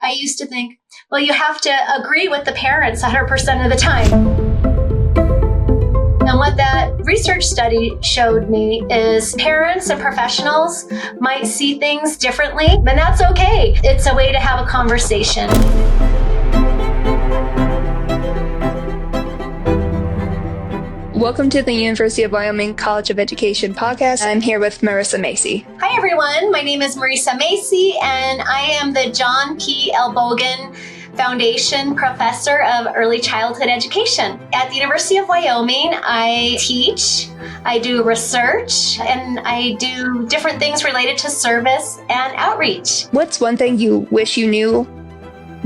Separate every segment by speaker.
Speaker 1: I used to think, well, you have to agree with the parents 100% of the time. And what that research study showed me is parents and professionals might see things differently, and that's okay. It's a way to have a conversation.
Speaker 2: Welcome to the University of Wyoming College of Education podcast. I'm here with Marisa Macy.
Speaker 1: Hi, everyone. My name is Marisa Macy, and I am the John P. L. Bogan Foundation Professor of Early Childhood Education. At the University of Wyoming, I teach, I do research, and I do different things related to service and outreach.
Speaker 2: What's one thing you wish you knew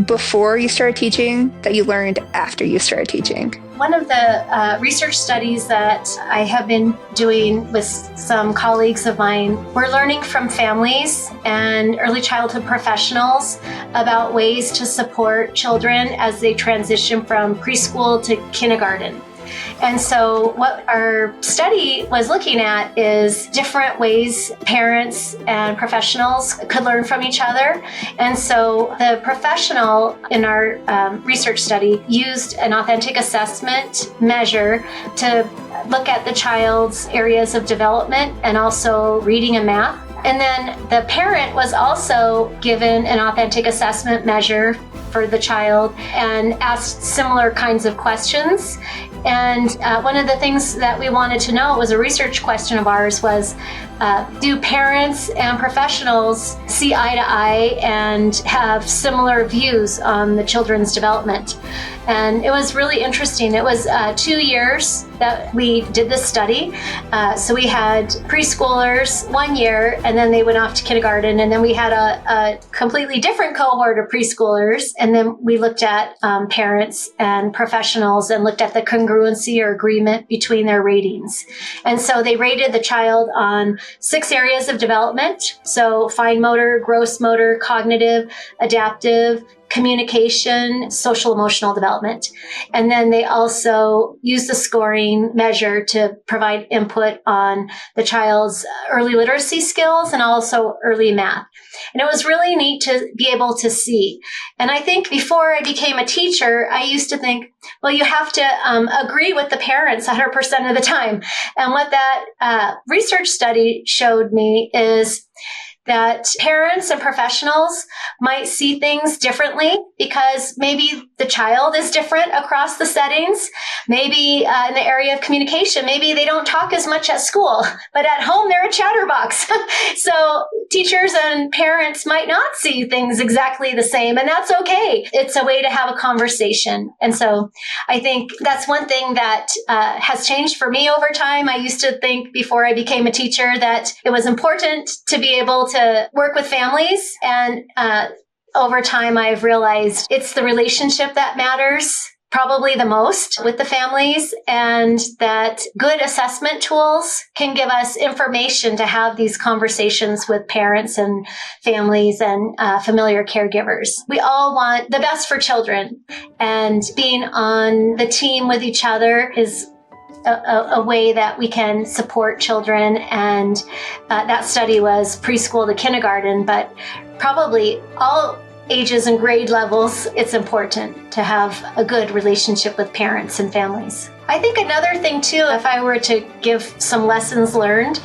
Speaker 2: before you started teaching that you learned after you started teaching?
Speaker 1: One of the research studies that I have been doing with some colleagues of mine, we're learning from families and early childhood professionals about ways to support children as they transition from preschool to kindergarten. And so what our study was looking at is different ways parents and professionals could learn from each other. And so the professional in our research study used an authentic assessment measure to look at the child's areas of development and also reading and math. And then the parent was also given an authentic assessment measure for the child and asked similar kinds of questions. And one of the things that we wanted to know, was a research question of ours, was do parents and professionals see eye to eye and have similar views on the children's development? And it was really interesting. It was 2 years that we did this study. So we had preschoolers 1 year, and then they went off to kindergarten. And then we had a completely different cohort of preschoolers. And then we looked at parents and professionals and looked at the congruency or agreement between their ratings. And so they rated the child on 6 areas of development. So fine motor, gross motor, cognitive, adaptive, communication, social emotional development. And then they also use the scoring measure to provide input on the child's early literacy skills and also early math. And it was really neat to be able to see. And I think before I became a teacher, I used to think, well, you have to agree with the parents 100% of the time. And what that research study showed me is that parents and professionals might see things differently because maybe the child is different across the settings. Maybe in the area of communication, maybe they don't talk as much at school, but at home they're a chatterbox. So teachers and parents might not see things exactly the same, and that's okay. It's a way to have a conversation. And so I think that's one thing that has changed for me over time. I used to think before I became a teacher that it was important to be able to work with families. And over time, I've realized it's the relationship that matters probably the most with the families, and that good assessment tools can give us information to have these conversations with parents and families and familiar caregivers. We all want the best for children, and being on the team with each other is a way that we can support children. And that study was preschool to kindergarten, but probably all ages and grade levels, it's important to have a good relationship with parents and families. I think another thing too, if I were to give some lessons learned,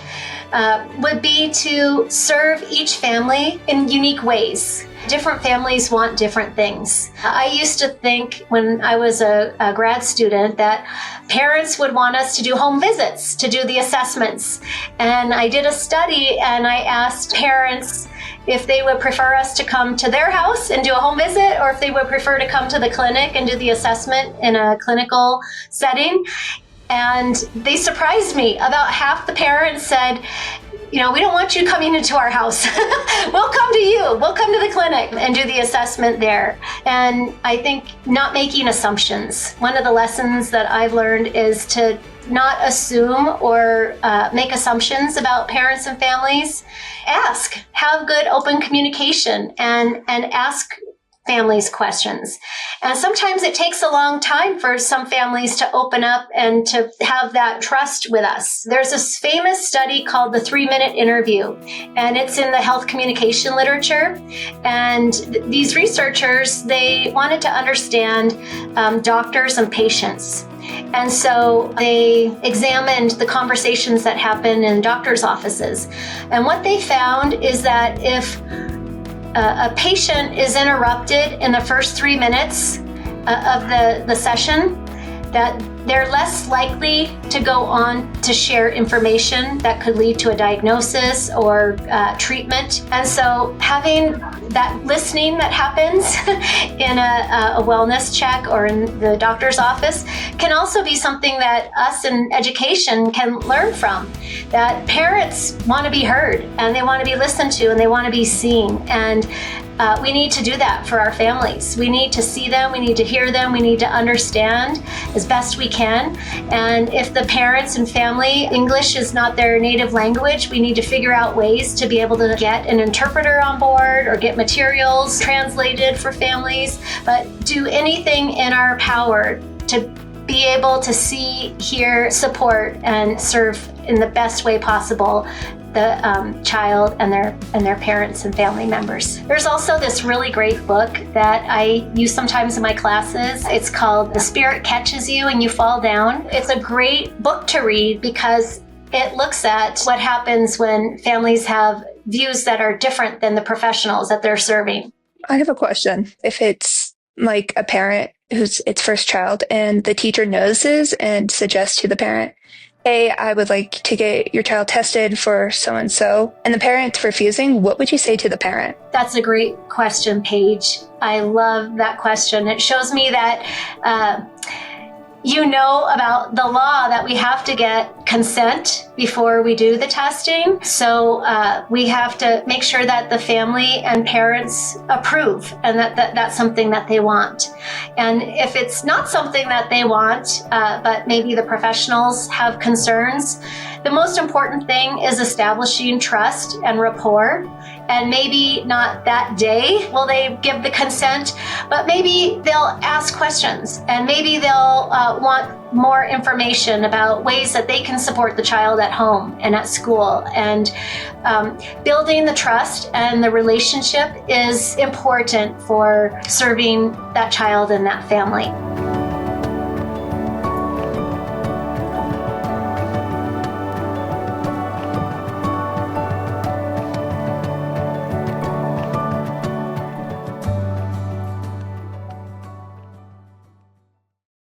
Speaker 1: would be to serve each family in unique ways. Different families want different things. I used to think when I was a grad student that parents would want us to do home visits, to do the assessments. And I did a study and I asked parents if they would prefer us to come to their house and do a home visit, or if they would prefer to come to the clinic and do the assessment in a clinical setting. And they surprised me. About half the parents said, we don't want you coming into our house. We'll come to you. We'll come to the clinic and do the assessment there. And I think not making assumptions. One of the lessons that I've learned is to not assume or make assumptions about parents and families. Ask, have good open communication, and ask families' questions. And sometimes it takes a long time for some families to open up and to have that trust with us. There's this famous study called the 3-minute interview, and it's in the health communication literature. And these researchers, they wanted to understand doctors and patients. And so they examined the conversations that happen in doctors' offices. And what they found is that if a patient is interrupted in the first 3 minutes of the session, that they're less likely to go on to share information that could lead to a diagnosis or treatment. And so having that listening that happens in a wellness check or in the doctor's office can also be something that us in education can learn from. That parents want to be heard and they want to be listened to and they want to be seen. And we need to do that for our families. We need to see them, we need to hear them, we need to understand as best we can. And if the parents and family, English is not their native language, we need to figure out ways to be able to get an interpreter on board or get materials translated for families, but do anything in our power to be able to see, hear, support, and serve in the best way possible the child and their parents and family members. There's also this really great book that I use sometimes in my classes. It's called The Spirit Catches You and You Fall Down. It's a great book to read because it looks at what happens when families have views that are different than the professionals that they're serving.
Speaker 2: I have a question. If it's like a parent who's its first child and the teacher notices and suggests to the parent, hey, I would like to get your child tested for so-and-so, and the parent's refusing, what would you say to the parent?
Speaker 1: That's a great question, Paige. I love that question. It shows me that you know about the law that we have to get consent before we do the testing. So we have to make sure that the family and parents approve and that that's something that they want. And if it's not something that they want, but maybe the professionals have concerns, the most important thing is establishing trust and rapport. And maybe not that day will they give the consent, but maybe they'll ask questions and maybe they'll want more information about ways that they can support the child at home and at school. And building the trust and the relationship is important for serving that child and that family.